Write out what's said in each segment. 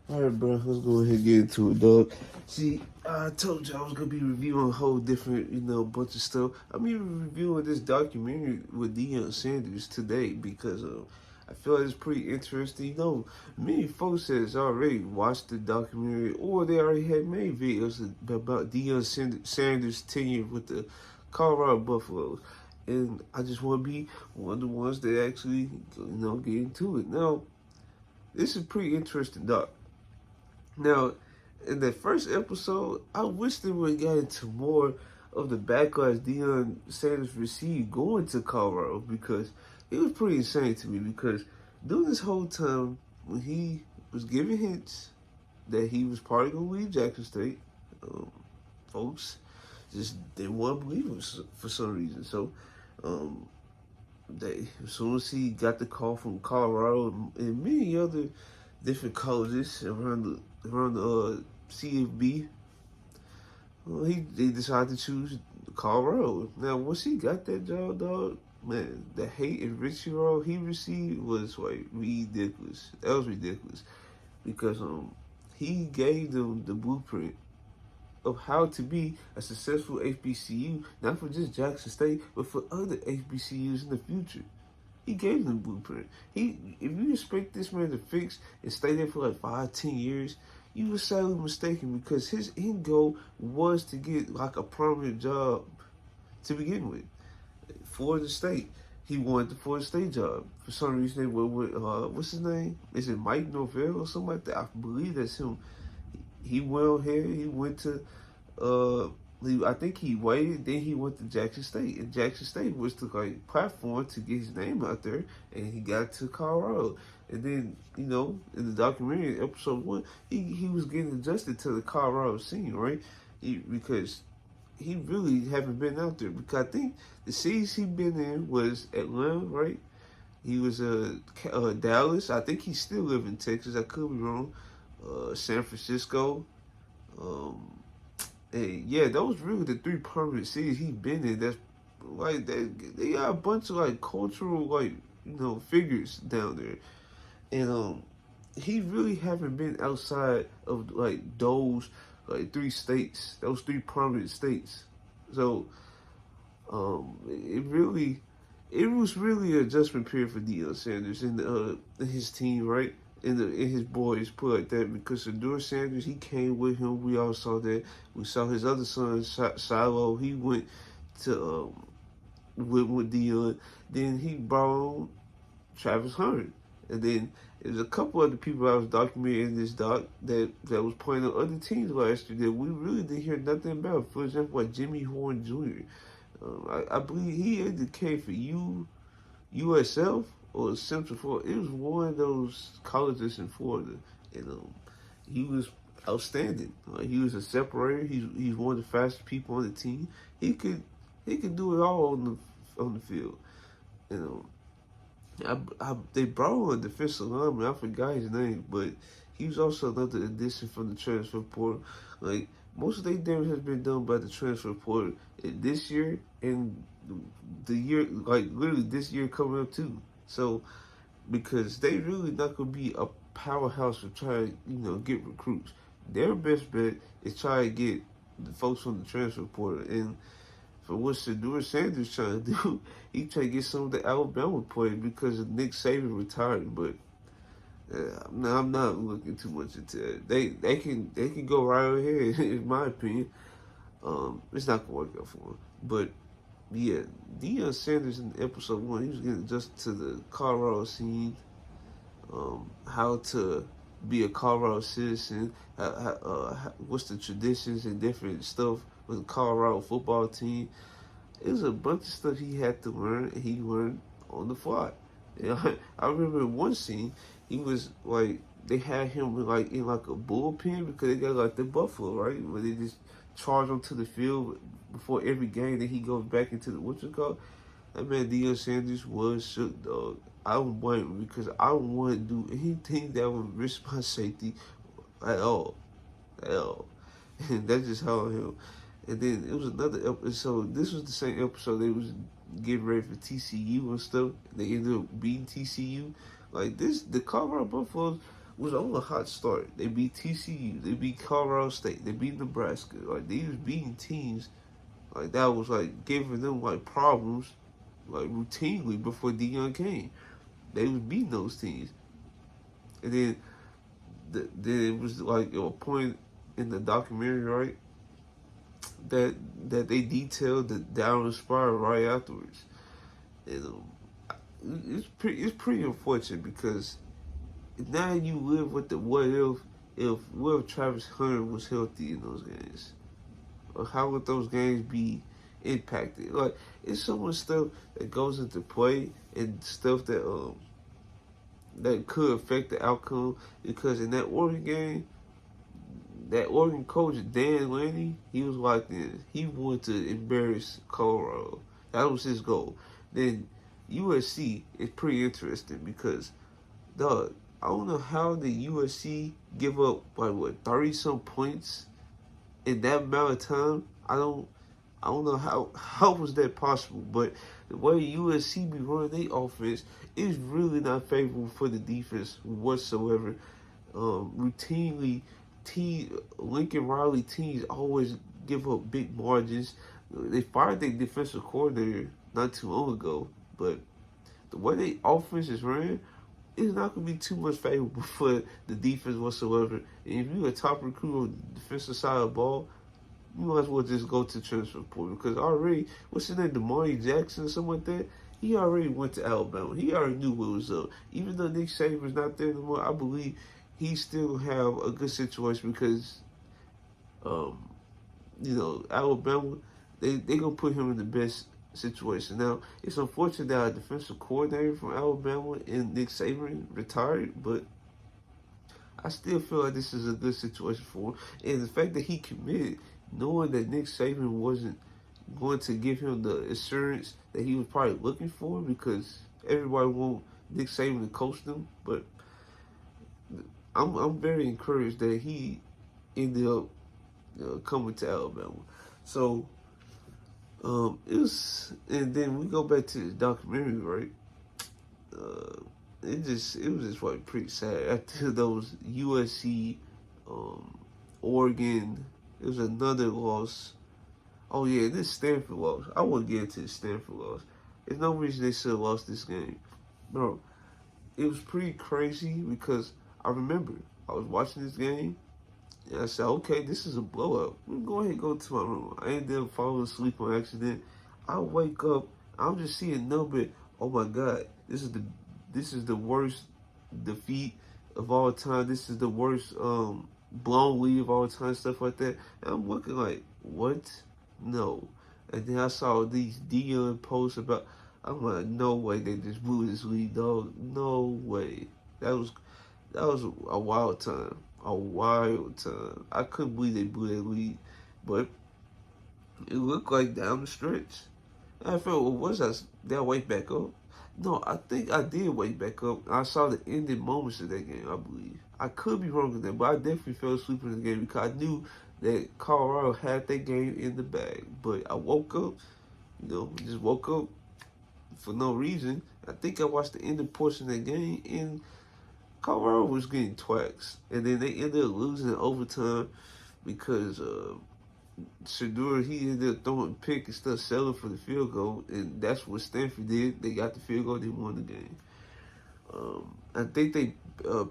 Alright, bro, let's go ahead and get into it, dog. See, I told you I was gonna be reviewing a whole different, bunch of stuff. I'm even reviewing this documentary with Deion Sanders today because I feel like it's pretty interesting. Many folks has already watched the documentary or they already had made videos about Deion Sanders' tenure with the Colorado Buffaloes. And I just want to be one of the ones that actually, get into it. Now, this is pretty interesting, doc. Now, in that first episode, I wish they would have got into more of the backlash Deion Sanders received going to Colorado because it was pretty insane to me because during this whole time when he was giving hints that he was probably going to leave Jackson State, folks just didn't want to believe him for some reason. So, as soon as he got the call from Colorado and many other different colleges around the CFB, well, they decided to choose Colorado. Now, once he got that job, dog, man, the hate and vitriol he received was like ridiculous. That was ridiculous because he gave them the blueprint of how to be a successful HBCU, not for just Jackson State, but for other HBCUs in the future. He gave them the blueprint. If you expect this man to fix and stay there for like 5, 10 years, you were sadly mistaken because his end goal was to get like a prominent job to begin with for the state. He wanted the Florida State job. For some reason, they went with, what's his name? Is it Mike Norvell or something like that? I believe that's him. He went on here. He went to, I think he waited. Then he went to Jackson State, and Jackson State was the like platform to get his name out there. And he got to Colorado, and then in the documentary episode 1, he was getting adjusted to the Colorado scene, right? Because he really haven't been out there. Because I think the cities he been in was Atlanta, right? He was Dallas. I think he still live in Texas. I could be wrong. San Francisco. And yeah, those really the 3 permanent cities he been in. That's like they got a bunch of like cultural figures down there, and he really haven't been outside of like those like 3 states, those 3 permanent states. So it was really an adjustment period for Deion Sanders and his team, right? In his boys, put like that, because Shedeur Sanders, he came with him. We all saw that. We saw his other son, Shiloh. He went to with Deion. Then he brought on Travis Hunter, and then there's a couple other people I was documenting in this doc that was playing on other teams last year that we really didn't hear nothing about. For example, like Jimmy Horn Jr. I believe he either came for USF or Central Florida. It was one of those colleges in Florida, and he was outstanding. He was a separator. He's one of the fastest people on the team. He could do it all on the field. They brought a defensive lineman. I forgot his name, but he was also another addition from the transfer portal. Like most of their damage has been done by the transfer portal this year and the year, like literally this year coming up too. So because they really not gonna be a powerhouse for trying get recruits. Their best bet is try to get the folks from the transfer portal. And for what Shedeur Sanders trying to do, he trying to get some of the Alabama players because of Nick Saban retiring. But I'm not looking too much into that. They can go right ahead, in my opinion. It's not gonna work out for him. But yeah, Deion Sanders in episode 1, he was getting adjusted to the Colorado scene, how to be a Colorado citizen, what's the traditions and different stuff with the Colorado football team. It was a bunch of stuff he had to learn, and he learned on the fly. I remember in one scene, he was like, they had him in like a bullpen because they got like the Buffalo, right? Where they just charge him to the field before every game. Then he goes back into the That man Deion Sanders was shook, dog. I don't blame him because I don't want to do anything that would risk my safety at all, And that's just how I am. And then it was another episode. This was the same episode they was getting ready for TCU and stuff. They ended up beating TCU. Like this, the Colorado Buffaloes was on a hot start. They beat TCU, they beat Colorado State, they beat Nebraska. Like they was beating teams like that was like giving them like problems like routinely before Deion came. They was beating those teams, and then it was like a point in the documentary, right? That they detailed the downward spiral right afterwards, and it's pretty unfortunate because now you live with the what if Travis Hunter was healthy in those games, or how would those games be impacted? Like it's so much stuff that goes into play and stuff that could affect the outcome because in that Oregon game, that Oregon coach Dan Lanning, he was like this. He wanted to embarrass Colorado. That was his goal. Then USC is pretty interesting because, dog, I don't know how the USC give up like what 30 some points in that amount of time. I don't know how was that possible, but the way USC be running their offense is really not favorable for the defense whatsoever. Routinely, Lincoln Riley teams always give up big margins. They fired their defensive coordinator not too long ago, but the way their offense is ran, it's not going to be too much favorable for the defense whatsoever. And if you're a top recruit on the defensive side of the ball, you might as well just go to transfer portal because already, what's his name, Damari Jackson or something like that, he already went to Alabama. He already knew what was up. Even though Nick Saban's not there anymore, I believe he still have a good situation because, Alabama, they going to put him in the best situation. Now, it's unfortunate that our defensive coordinator from Alabama and Nick Saban retired, but I still feel like this is a good situation for him. And the fact that he committed, knowing that Nick Saban wasn't going to give him the assurance that he was probably looking for because everybody want Nick Saban to coach them, but I'm very encouraged that he ended up coming to Alabama. So it was, and then we go back to the documentary, right? It was just like pretty sad after those USC, Oregon. It was another loss. Oh yeah, this Stanford loss. I won't get into the Stanford loss. There's no reason they should have lost this game, bro. It was pretty crazy because I remember I was watching this game and I said, okay, this is a blowout. Let me go ahead and go to my room. I ended up falling asleep on accident. I wake up, I'm just seeing number. Oh my God, this is the worst defeat of all time. This is the worst blown lead of all time, stuff like that. And I'm looking like, what? No. And then I saw these Deion posts about. I'm like, no way they just blew this lead, dog. No way. That was a wild time. A wild time. I couldn't believe they blew that lead, but it looked like down the stretch. I felt, well, did I wake back up? No, I think I did wake back up. I saw the ending moments of that game, I believe. I could be wrong with that, but I definitely fell asleep in the game because I knew that Colorado had that game in the bag. But I woke up, just woke up for no reason. I think I watched the ending portion of that game, and Colorado was getting twaxed. And then they ended up losing in overtime because Shedeur, he ended up throwing a pick instead of settling for the field goal, and that's what Stanford did. They got the field goal, they won the game. I think they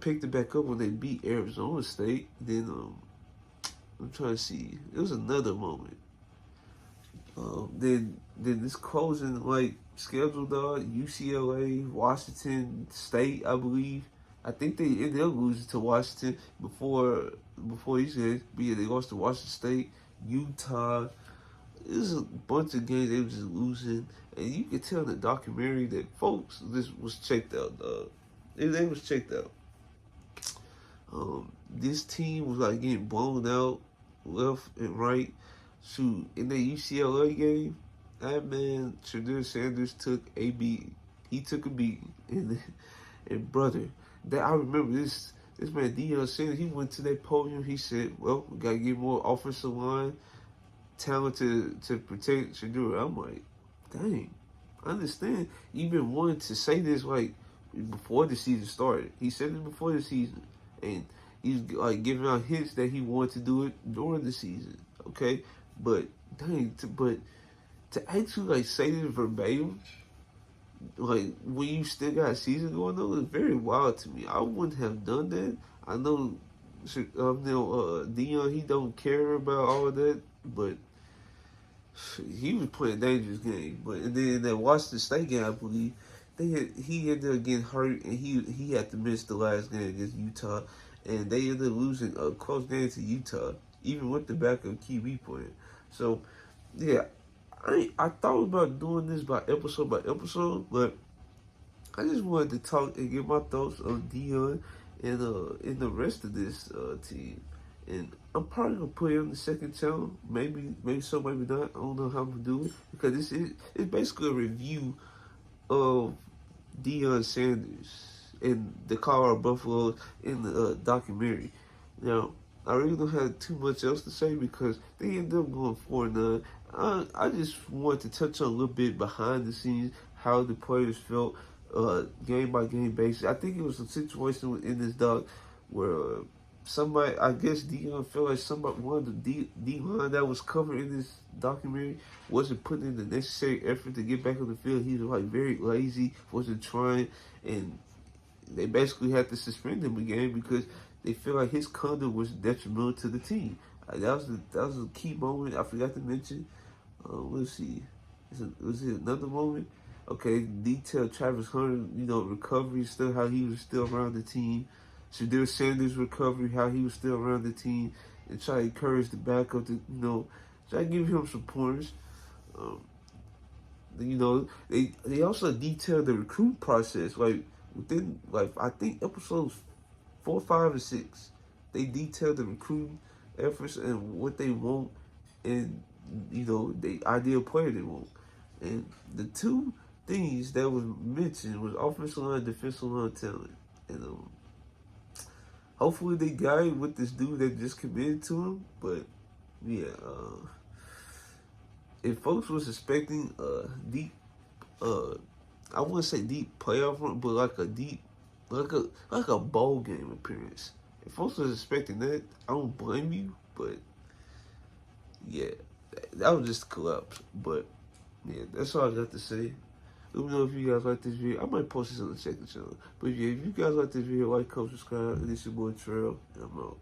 picked it back up when they beat Arizona State. Then I'm trying to see. It was another moment. Then this closing schedule, dog. UCLA, Washington State, I believe. I think they ended up losing to Washington before these games. But yeah, they lost to Washington State, Utah. It was a bunch of games they were just losing, and you could tell in the documentary that folks this was checked out, dog. They was checked out. This team was like getting blown out left and right. Shoot, in the UCLA game, that man Shedeur Sanders took a beating. He took a beating, and brother, that I remember this man Deion Sanders. He went to that podium. He said, "Well, we gotta get more offensive line talent to protect Shedeur." I'm like, dang, I understand. You've been wanting to say this before the season started. He said it before the season, and he's like giving out hints that he wanted to do it during the season. Okay, but dang, but to actually like say this verbatim, like when you still got a season going on, it's very wild to me. I wouldn't have done that. I know, Deion, he don't care about all of that, but he was playing a dangerous game. But and then in that Washington State game, I believe he ended up getting hurt, and he had to miss the last game against Utah, and they ended up losing a close game to Utah, even with the backup QB playing. So yeah, I thought about doing this by episode, but I just wanted to talk and get my thoughts on Deion and the rest of this team. And I'm probably gonna put it on the second channel. Maybe so, maybe not. I don't know how I'm gonna do it because it's basically a review of Deion Sanders and the Colorado Buffaloes in the documentary. Now, I really don't have too much else to say because they ended up going 4-9. I just wanted to touch on a little bit behind the scenes, how the players felt, game by game basis. I think it was a situation in this doc where somebody, I guess Deion felt like somebody, one of the D-line that was covered in this documentary wasn't putting in the necessary effort to get back on the field. He was like very lazy, wasn't trying, and they basically had to suspend him again because they feel like his conduct was detrimental to the team. That was a key moment. I forgot to mention. Let's see. Was it another moment? Okay, detail Travis Hunter, recovery, still how he was still around the team. Shadir Sanders' recovery, how he was still around the team, and try to encourage the backup to, try to give him some pointers. They also detailed the recruit process, like within I think episodes 4, 5, and 6. They detailed the recruiting efforts and what they want, and the ideal player they want. And the two things that was mentioned was offensive line, defensive line talent, and hopefully they got it with this dude that just committed to him. But yeah, if folks was expecting deep, I wouldn't say deep playoff run, but like a deep, like a bowl game appearance. If folks was expecting that, I don't blame you. But yeah, that was just a collapse. But yeah, that's all I got to say. Let me know if you guys like this video. I might post this on the second channel. But yeah, if you guys like this video, like, comment, subscribe. And this is your boy Trail, and I'm out.